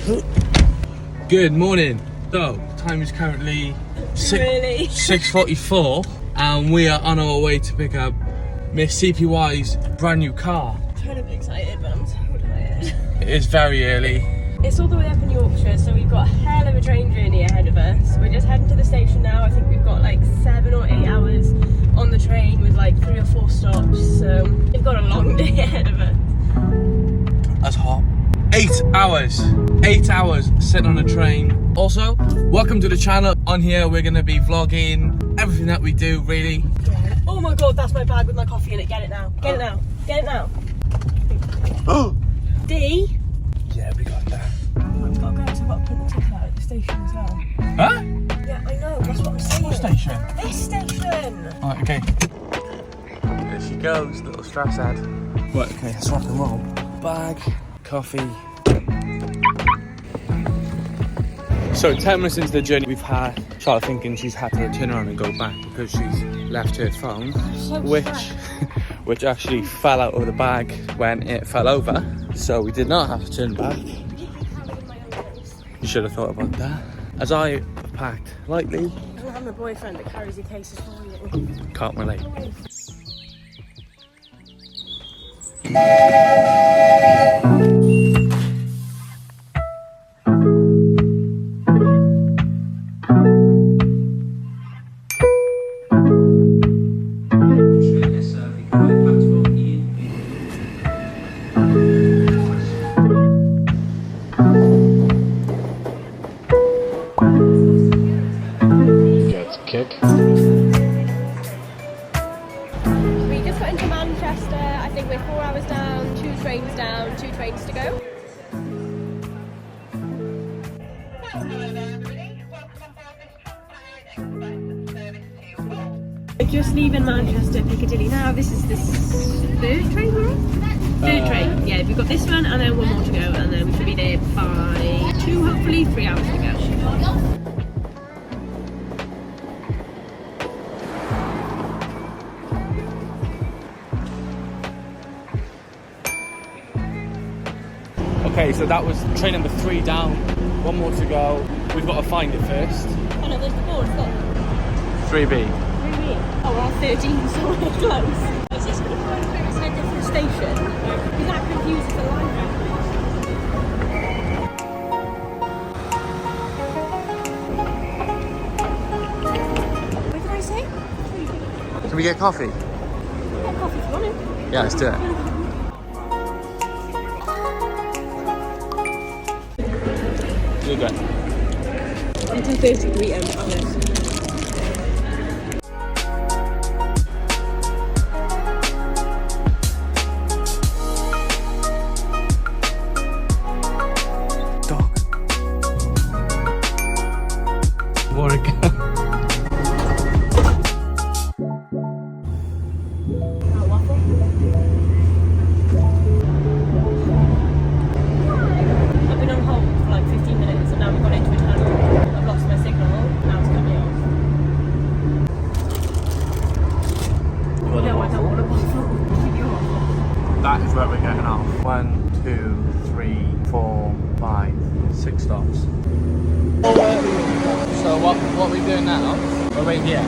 Good morning. So, time is currently 6:44 and we are on our way to pick up Miss CPY's brand new car. I'm kind of excited, but I'm so tired. It is very early. It's all the way up in Yorkshire, so we've got a hell of a train journey ahead of us. We're just heading to the station now. I think we've got like 7 or 8 hours on the train with like 3 or 4 stops, so we've got a long day ahead of us. That's hot. 8 hours. 8 hours sitting on a train. Also, welcome to the channel. On here, we're going to be vlogging everything that we do, really. Yeah. Oh my god, that's my bag with my coffee in it. Get it now. Get it now. Get it now. Oh! D? Yeah, we got that. Oh, I've got to go, so I've got to put the tip out at the station as well. Huh? Yeah, I know, that's what I'm saying. What station? This station! Alright, okay. There she goes, little stress head. Right, okay, let's rock and roll. Bag, coffee. So 10 minutes into the journey, we've had Charlotte thinking she's had to turn around and go back because she's left her phone, which actually fell out of the bag when it fell over. So we did not have to turn back. You should have thought about that. As I packed lightly. I don't have a boyfriend that carries your cases for you. Can't relate. Kick. We just got into Manchester. I think we're 4 hours down, 2 trains to go. We're just leaving Manchester Piccadilly now. This is the 3rd train we're on? 3rd train. Yeah, we've got this one and then 1 more to go, and then we should be there by 2, hopefully 3 hours to go. Okay, so that was train number 3 down, 1 more to go. We've got to find it first. Oh no, there's the board, look. 3B. 3B. Oh, we're on 13, so we're close. Is this going to find if it's in a different station? Because that confuses the line. What did I say? Can we get coffee? Get coffee if you want it. Yeah, let's do it. You're good. I'm too thirsty to eat honest. Dog. What a girl. I've been on hold for like 15 minutes and now we've got into a tunnel. I've lost my signal, now it's coming off. No, I don't want a bottle. That is where we're getting off. 1, 2, 3, 4, 5, 6 stops. So what are we doing now? We're right here.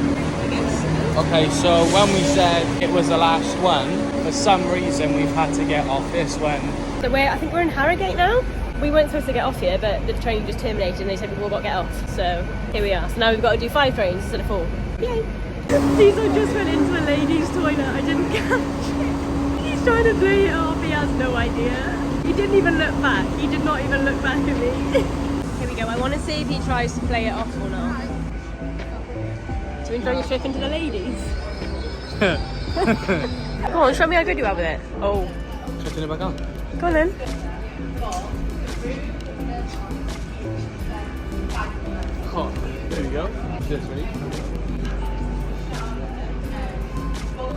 Okay, so when we said it was the last one, for some reason we've had to get off this one. So I think we're in Harrogate now. We weren't supposed to get off here, but the train just terminated and they said we've all got to get off. So here we are. So now we've got to do 5 trains instead of 4. Yay! Diesel just went into the ladies' toilet. I didn't catch it. He's trying to play it off. He has no idea. He didn't even look back. He did not even look back at me. Here we go. I want to see if he tries to play it off or not. So we throw your trick into the ladies. Come on, show me how good you are with it. Oh. Should I turn it back on? Go on then. Oh, there we go. This way.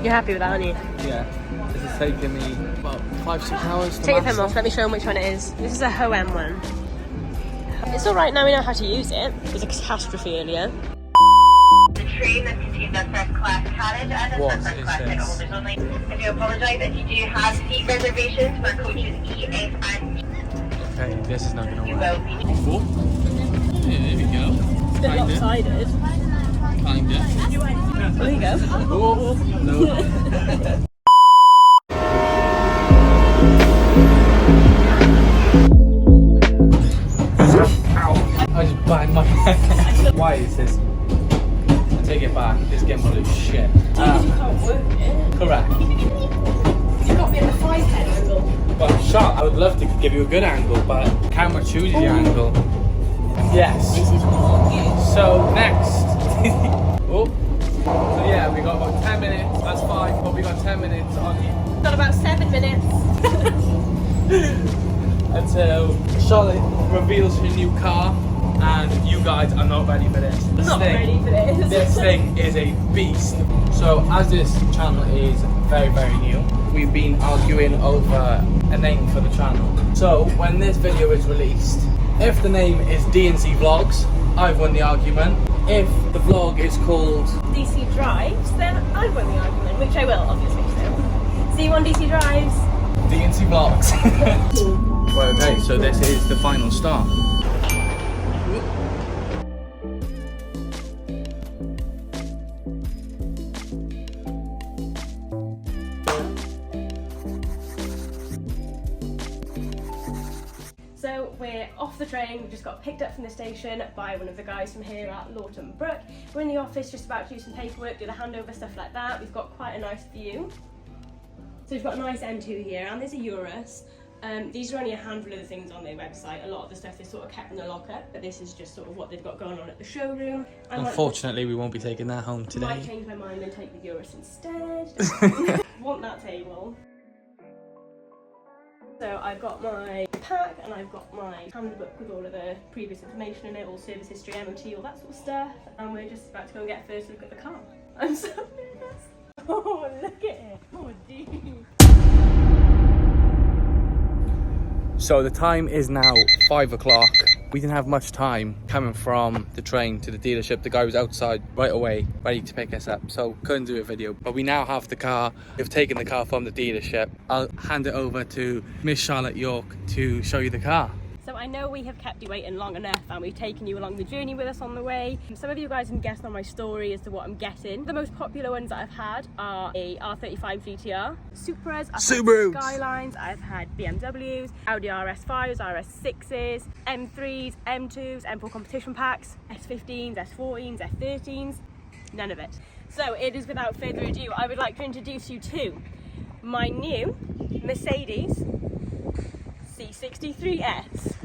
You're happy with that, aren't you? Yeah. This is taking me about 5-6 hours to Take your master. thumb off, let me show them which one it is. This is a Ho-Em one. It's alright, now we know how to use it. It was a catastrophe earlier. The train that contains a first class carriage and a first class ticket holders only. I do apologise if you do have seat reservations for coaches E, F and G. Okay, this is not gonna You work. will be. Oh, yeah, there we go. It's a bit lopsided. Kinda. There you go. Oh, no. I just banged my head. Why is this? I take it back. This gimbal is shit. You can't work it. Correct. You've got me at the 5-head angle. Well, shot. I would love to give you a good angle, but camera chooses your angle. Yes. This is what So next. Oh. So yeah, we got about 10 minutes. That's 5, but we got 10 minutes on you. got about 7 minutes. Until Charlotte reveals her new car, and you guys are not ready for this. Not ready for this. This thing is a beast. So as this channel is very, very new, we've been arguing over a name for the channel. So when this video is released, if the name is DNC Vlogs, I've won the argument. If the vlog is called DC Drives, then I've won the argument, which I will, obviously. So, see you on DC Drives. DNC Vlogs. Well, okay, so this is the final start. So we're off the train, we just got picked up from the station by one of the guys from here at Lawton Brook. We're in the office just about to do some paperwork, do the handover, stuff like that. We've got quite a nice view. So we've got a nice M2 here, and there's a Urus. These are only a handful of the things on their website. A lot of the stuff is sort of kept in the locker, but this is just sort of what they've got going on at the showroom. Unfortunately, we won't be taking that home I might today. change my mind and take the Urus instead. Want that table. So I've got my pack and I've got my handbook with all of the previous information in it, all service history, MOT, all that sort of stuff. And we're just about to go and get a first look at the car. I'm so nervous. Oh, look at it. Oh, dude. So the time is now 5 o'clock. We didn't have much time coming from the train to the dealership. The guy was outside right away, ready to pick us up, so couldn't do a video. But we now have the car. We've taken the car from the dealership. I'll hand it over to Miss Charlotte York to show you the car. So I know we have kept you waiting long enough and we've taken you along the journey with us on the way. Some of you guys can guess on my story as to what I'm getting. The most popular ones that I've had are a R35 GTR, Supras, I've Subarus. had Skylines, I've had BMWs, Audi RS5s, RS6s, M3s, M2s, M4 competition packs, S15s, S14s, F13s, none of it. So it is without further ado, I would like to introduce you to my new Mercedes C63S.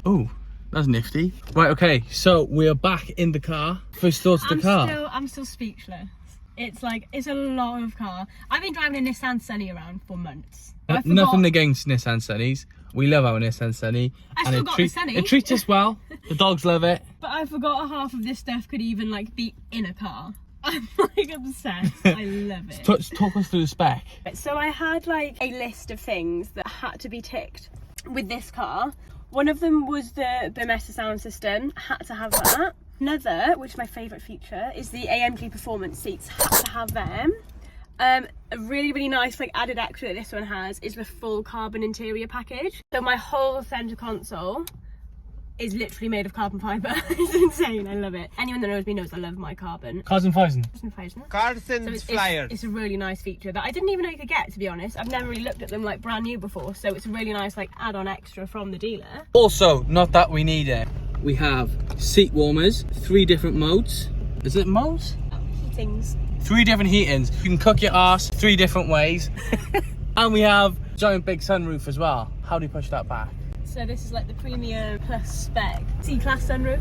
Oh, that's nifty. Right, okay, so we're back in the car. First thoughts of the car. I'm still speechless. It's like, it's a lot of car. I've been driving a Nissan Sunny around for months. Nothing against Nissan Sunnies. We love our Nissan Sunny. I still got the Sunny. It treats us well. The dogs love it. But I forgot half of this stuff could even like be in a car. I'm like obsessed. I love it. Talk us through the spec. So I had like a list of things that had to be ticked with this car. One of them was the Bemessa sound system, had to have that. Another, which is my favourite feature, is the AMG performance seats, had to have them. A really, really nice like added extra that this one has is the full carbon interior package. So my whole centre console is literally made of carbon fibre. It's insane, I love it. Anyone that knows me knows I love my carbon. Cars and Feisen. So it's a really nice feature that I didn't even know you could get, to be honest. I've never really looked at them like brand new before, so it's a really nice like add-on extra from the dealer. Also, not that we need it, we have seat warmers, 3 different modes. Is it modes? Heatings. 3 different heatings. You can cook your arse 3 different ways. And we have giant big sunroof as well. How do you push that back? So this is like the premium plus spec C-Class sunroof.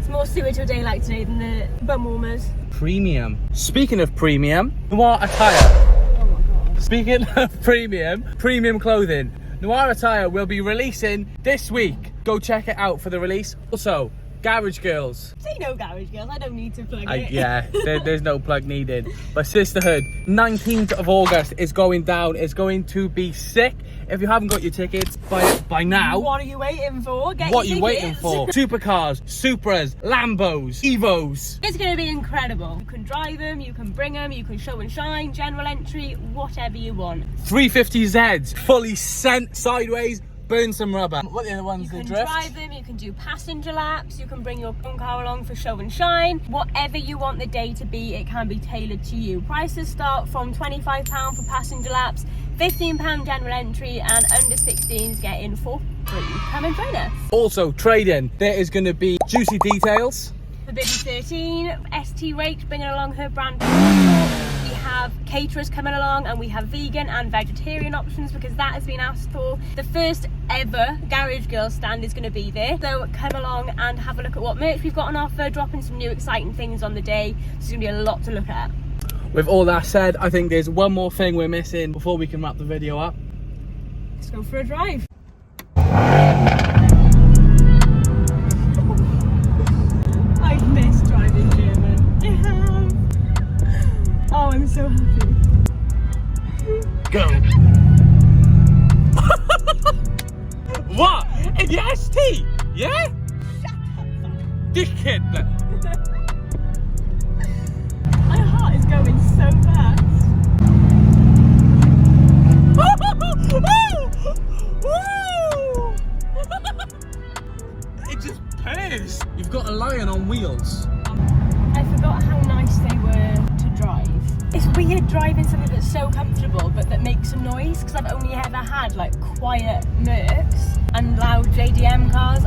It's more suited to a day like today than the bum warmers. Premium. Speaking of premium, Noir Attire. Oh my god. Speaking of premium clothing, Noir Attire will be releasing this week Go check it out for the release. Also, Garage Girls. Say no, Garage Girls. I don't need to plug it. Yeah, there's no plug needed. But Sisterhood, 19th of August is going down. It's going to be sick. If you haven't got your tickets by now, what are you waiting for? What are you waiting for? Supercars, Supras, Lambos, Evos. It's going to be incredible. You can drive them, you can bring them, you can show and shine, general entry, whatever you want. 350Zs, fully sent sideways. Burn some rubber. What are the other ones that drift? You can drive them, you can do passenger laps, you can bring your own car along for show and shine. Whatever you want the day to be, it can be tailored to you. Prices start from £25 for passenger laps, £15 general entry, and under 16s getting for free. Come and join us. Also, trading. There is going to be juicy details. For Baby 13, ST Rach bringing along her brand. We have caterers coming along, and we have vegan and vegetarian options because that has been asked for. The first ever Garage Girl stand is going to be there, so come along and have a look at what merch we've got on offer, dropping some new exciting things on the day. There's going to be a lot to look at. With all that said, I think there's one more thing we're missing before we can wrap the video up. Let's go for a drive. I've missed driving German. I have. Oh, I'm so happy. Go. What? In the ST? Yeah? Shut up. Dickhead. My heart is going so fast. It just purrs. You've got a lion on wheels. I forgot how nice they were to drive. It's weird driving something that's so comfortable but that makes a noise, because I've only ever had like quiet Mercs and loud JDM cars.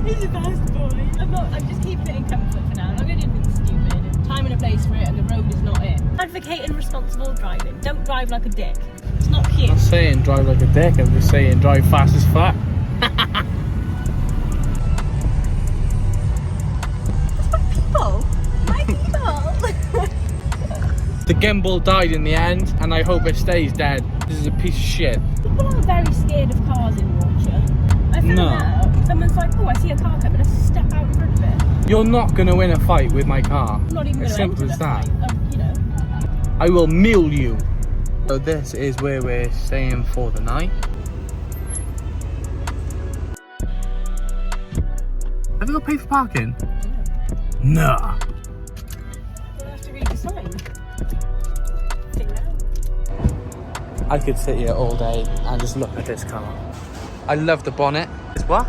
He's the best boy. I'm just keeping it in comfort for now. I'm not going to do anything stupid. Time and a place for it, and the road is not it. Advocating responsible driving. Don't drive like a dick. It's not cute. I'm not saying drive like a dick, I'm just saying drive fast as fuck. My people. The gimbal died in the end, and I hope it stays dead. This is a piece of shit. People are very scared of cars in Yorkshire. I found out. Someone's like, oh, I see a car coming, let's step out in front of it. You're not going to win a fight with my car. I'm not even as going to simple enter as the that. fight. You know. I will meal you. So this is where we're staying for the night. Have you got paid for parking? No. We'll have to read the sign. Take it out. I could sit here all day and just look at this car. I love the bonnet. It's what?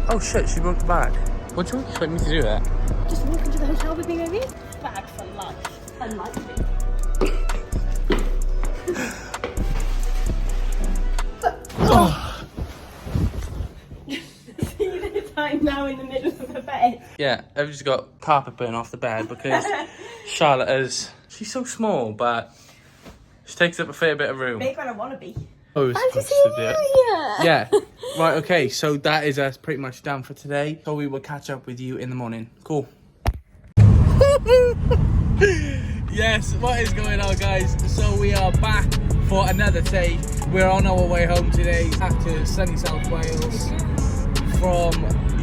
Oh shit, she broke the bag. What do you expect me to do there? Just walk into the hotel with me, maybe? Bag for life. Unlikely. See the time now in the middle of the bed. Yeah, I've just got carpet burn off the bed because Charlotte is... She's so small, but she takes up a fair bit of room. Big when I want to be. Oh, Fancy yeah. Right, okay, so that is us pretty much done for today. So we will catch up with you in the morning. Cool. Yes, what is going on, guys? So we are back for another take. We're on our way home today back to sunny South Wales from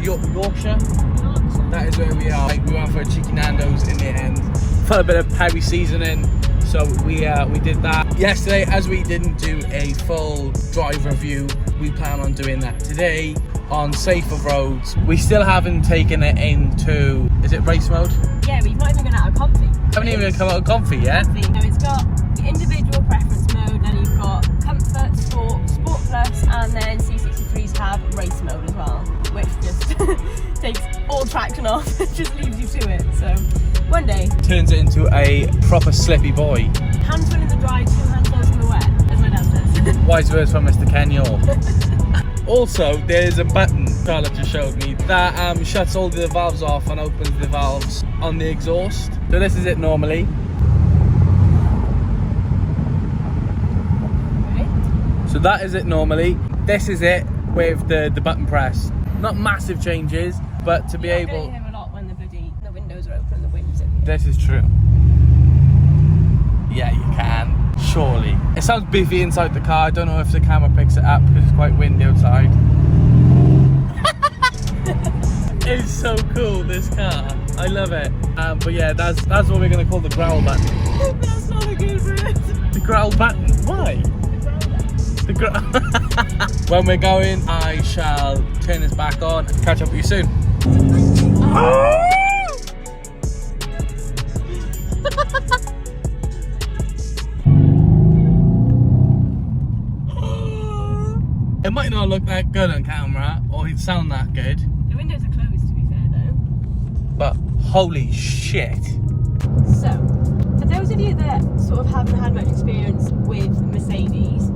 Yorkshire. That is where we are. We went for a cheeky Nando's in the end. Put a bit of peri seasoning. So we did that yesterday. As we didn't do a full drive review, we plan on doing that today on safer roads. We still haven't taken it into, is it race mode? Yeah, we've not even gone out of comfy. Haven't even come out of comfy yet. So it's got the individual preference mode, then you've got comfort, sport, sport plus, and then C63s have race mode as well, which just takes all traction off. It just leaves you to it. So one day Turns it into a proper slippy boy. hands full in the dry, 2 handfuls in the wet, as my dad says. Wise words from Mr. Ken York. Also, there's a button Charlotte just showed me that shuts all the valves off and opens the valves on the exhaust. So this is it normally. Right? So that is it normally. This is it with the button press. Not massive changes, but to be You're able... gonna hear a lot when the windows are open and the wind's in here. This is true. Yeah, you can. Surely. It sounds biffy inside the car. I don't know if the camera picks it up because it's quite windy outside. It's so cool, this car. I love it. But yeah, that's what we're gonna call the growl button. That's not a good word. The growl button. Why? The growl. When we're going, I shall turn this back on and catch up with you soon. It might not look that good on camera or it sound that good, The windows are closed, to be fair, though. but holy shit. So, for those of you that sort of haven't had much experience with Mercedes,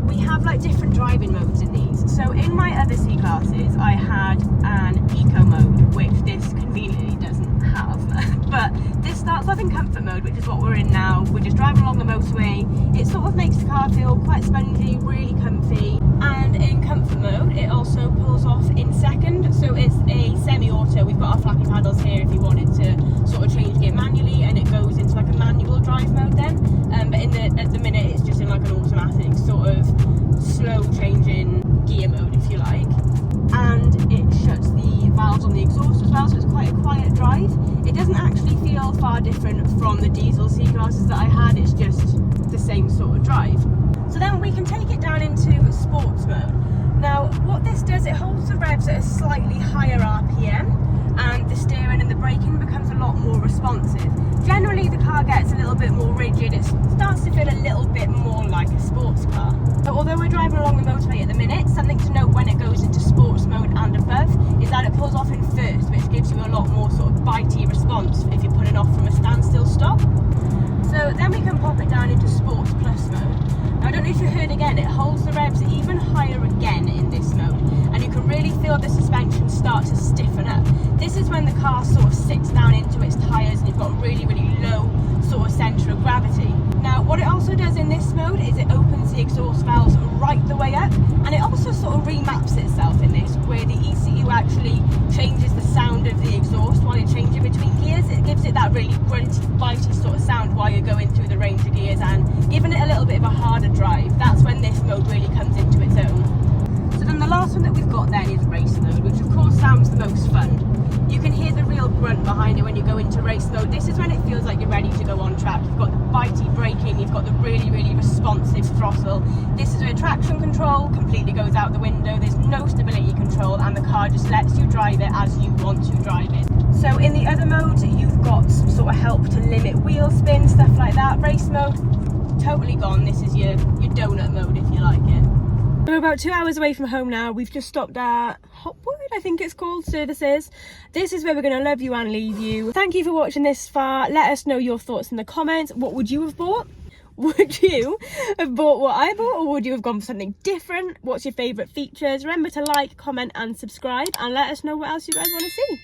we have like different driving modes in these. So in my other C classes, I had an eco mode, which this conveniently doesn't have. But this starts off in comfort mode, which is what we're in now. We're just driving along the motorway. It sort of makes the car feel quite spongy, really comfy. And in comfort mode, it also pulls off in second. So it's a semi-auto. We've got our flappy paddles here if you wanted to sort of change gear manually, and it goes into like a manual drive mode then. But at the minute, it's just in like an automatic sort of slow changing gear mode, if you like. And it shuts the valves on the exhaust as well, so it's quite a quiet drive. It doesn't actually feel far different from the diesel C classes that I had. It's just the same sort of drive. So then we can take it down into sports mode. Now, what this does, it holds the revs at a slightly higher RPM, and the steering and the braking becomes a lot more responsive. Generally, the car gets a little bit more rigid. It starts to feel a little bit more like a sports car. But although we're driving along the motorway at the minute, something to note when it goes into sports mode and above is that it pulls off in first, which gives you a lot more sort of bitey response if you're pulling off from a standstill stop. So then we can pop it down into sports plus mode. Now, I don't know if you heard again, it holds the revs even higher again in this mode, and you can really feel the suspension start to stiffen up. This is when the car sort of sits down into its tyres and you've got a really, really low sort of centre of gravity. Now, what it also does in this mode is it opens the exhaust valves right the way up, and it also sort of remaps itself in this, where the ECU actually changes the sound of the exhaust while you're changing between gears. It gives it that really grunty, bitey sort of sound while you're going through the range of gears and giving it a little bit of a harder drive. That's when this mode really comes into its own. So then the last one that we've got then is race mode, which of course sounds the most fun. You can hear the real grunt behind it when you go into race mode. This is when it feels like you're ready to go on track. You've got the bitey braking, you've got the really, really responsive throttle. This is where traction control completely goes out the window. There's no stability control, and the car just lets you drive it as you want to drive it. So in the other modes, you've got some sort of help to limit wheel spin, stuff like that. Race mode, totally gone. This is your donut mode, if you like it. We're about 2 hours away from home now. We've just stopped at Hopwood, I think it's called, services. This is where we're going to love you and leave you. Thank you for watching this far. Let us know your thoughts in the comments. What would you have bought? Would you have bought what I bought, or would you have gone for something different? What's your favourite features? Remember to like, comment and subscribe, and let us know what else you guys want to see.